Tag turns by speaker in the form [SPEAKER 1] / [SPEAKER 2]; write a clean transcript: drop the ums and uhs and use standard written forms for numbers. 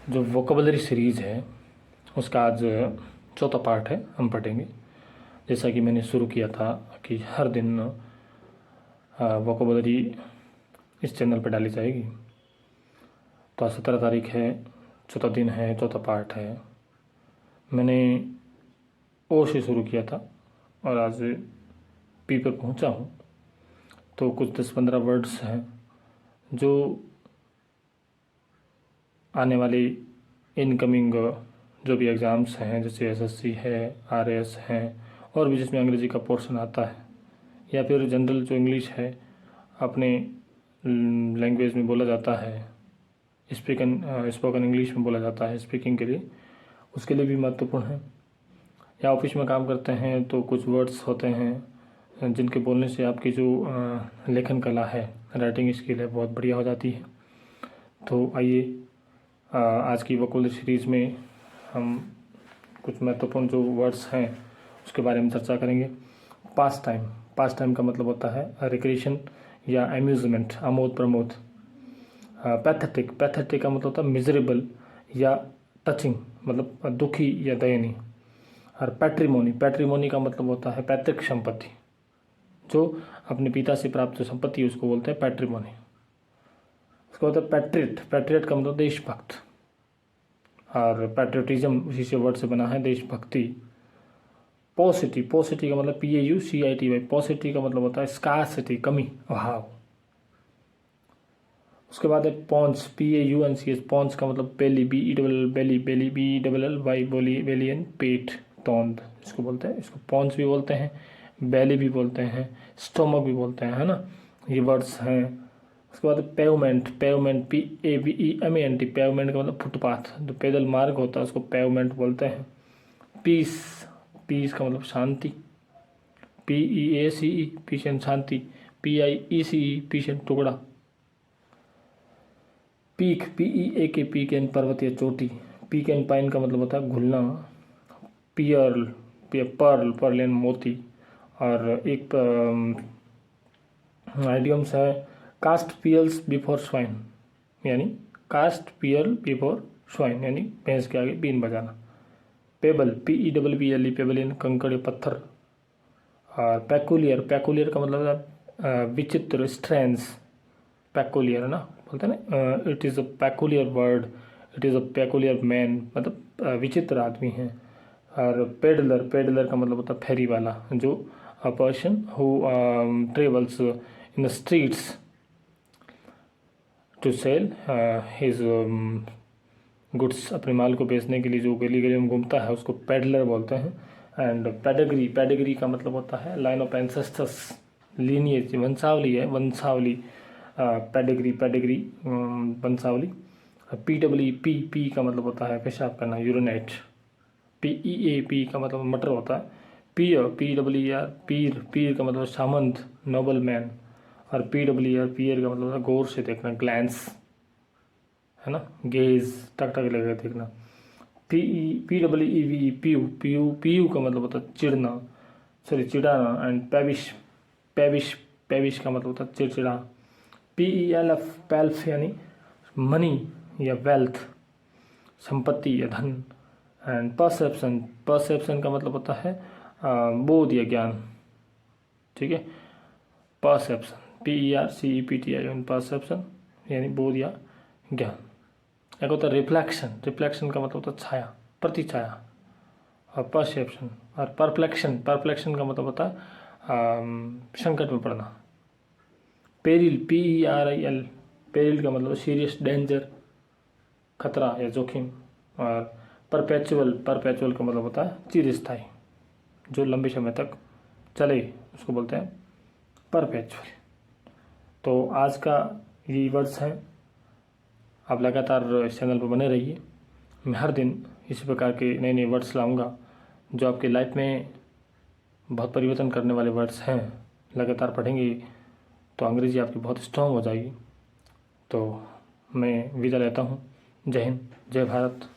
[SPEAKER 1] जो vocabulary series है उसका आज चौथा पार्ट है, हम पढ़ेंगे। जैसा कि मैंने शुरू किया था कि हर दिन वोकेबलरी इस चैनल पर डाली जाएगी। तो आज 17 तारीख है, चौथा दिन है, चौथा पार्ट है। मैंने ओ से शुरू किया था और आज पी पर पहुंचा हूं। तो कुछ 10-15 वर्ड्स हैं जो आने वाली इनकमिंग जो भी एग्ज़ाम्स हैं, जैसे एसएससी है, आरएस हैं, और भी जिसमें अंग्रेजी का पोर्शन आता है, या फिर जनरल जो इंग्लिश है अपने लैंग्वेज में बोला जाता है, स्पोकन इंग्लिश में बोला जाता है स्पीकिंग के लिए, उसके लिए भी महत्वपूर्ण है। या ऑफिस में काम करते हैं तो कुछ वर्ड्स होते हैं जिनके बोलने से आपकी जो लेखन कला है, राइटिंग स्किल है, बहुत बढ़िया हो जाती है। तो आइए आज की वोकेबलरी सीरीज़ में हम कुछ महत्वपूर्ण जो वर्ड्स हैं उसके बारे में चर्चा करेंगे। पास टाइम का मतलब होता है रिक्रिएशन या अम्यूज़मेंट, आमोद प्रमोद। पैथेटिक का मतलब होता है मिजरेबल या टचिंग, मतलब दुखी या दयनीय। और पैट्रिमोनी का मतलब होता है पैतृक संपत्ति, जो अपने पिता से प्राप्त संपत्ति उसको बोलते हैं पैट्रिमोनी। उसको होता है पैट्रियट का मतलब देशभक्त, और पैट्रियटिज्म उसी से वर्ड से बना है, देशभक्ति। पॉसिटी का मतलब PAUCITY, पॉसिटी का मतलब होता है स्कार्सिटी, कमी, अभाव। उसके बाद है पॉन्स, PAUNCS, पॉन्स का मतलब बेली, BELLY बोली, बेलियन, पेट, तोंद, इसको बोलते हैं। इसको पॉन्स भी बोलते हैं, बेली भी बोलते हैं, स्टोमक भी बोलते हैं, है ना, ये वर्ड्स हैं। उसके बाद पेवमेंट, PAVEMENT, पेवमेंट का मतलब फुटपाथ, जो पैदल मार्ग होता है उसको पेवमेंट बोलते हैं। पीस का मतलब शांति, PEACE, पीस एंड शांति, PIECE, पीस एंड टुकड़ा। पीक, PEAK, पीक एंड पर्वत या चोटी। पीक एंड पाइन का मतलब होता है घुलना। पर्ल एंड मोती। और एक आइडियम्स है कास्ट पियल्स बिफोर स्वाइन, यानी कास्ट पियल बिफोर स्वाइन, यानी भैंस के आगे बीन बजाना। पेबल, PEBBLE, पेबल यानी कंकड़ या पत्थर। और पैकुलियर का मतलब है विचित्र, स्ट्रेंज, पैकुलियर है ना, बोलते हैं ना, it is a peculiar word, it is a peculiar man, मतलब विचित्र आदमी है। और पेडलर का मतलब होता है फेरी वाला, जो a person who travels in the streets to sell his goods, अपने माल को बेचने के लिए जो गली गली में घूमता है उसको पेडलर बोलते हैं। एंड पेडिग्री का मतलब होता है लाइन ऑफ एंसेस्टर्स, लीनिएज, वंशावली है, वंशावली, पेडिग्री वंशावली। पी का मतलब होता है पेशाब करना, यूरिनेट। PEAP का मतलब मटर होता है। PWER, पीर का मतलब सामंत, नोबल मैन। और पियर का मतलब होता है गौर से देखना, ग्लैंस, है ना, गेज, टक लगा देखना। PEVE, पीयू का मतलब होता है चिड़ना, चिड़ाना। एंड पेविश का मतलब होता है चिड़चिड़ा। PELF, पेल्फ यानी मनी या वेल्थ, संपत्ति या धन। एंड परसेप्शन का मतलब होता है बोध या ज्ञान, ठीक है। परसेप्शन, PERCEPTION, परसेप्शन यानी बोध या ज्ञान। एक होता है रिफ्लेक्शन का मतलब होता है छाया, प्रतिछाया। और परसेप्शन और परप्लेक्शन का मतलब होता है संकट में पड़ना। पेरिल, PERIL, पेरिल का मतलब सीरियस, डेंजर, खतरा या जोखिम। और परपेचुअल का मतलब होता है चिरस्थायी, जो लंबे समय तक चले उसको बोलते हैं परपेचुअल। तो आज का ये वर्ड्स हैं। आप लगातार इस चैनल पर बने रहिए। मैं हर दिन इसी प्रकार के नए वर्ड्स लाऊंगा जो आपकी लाइफ में बहुत परिवर्तन करने वाले वर्ड्स हैं। लगातार पढ़ेंगे तो अंग्रेजी आपकी बहुत स्ट्रांग हो जाएगी। तो मैं विदा लेता हूँ। जय हिंद, जय भारत।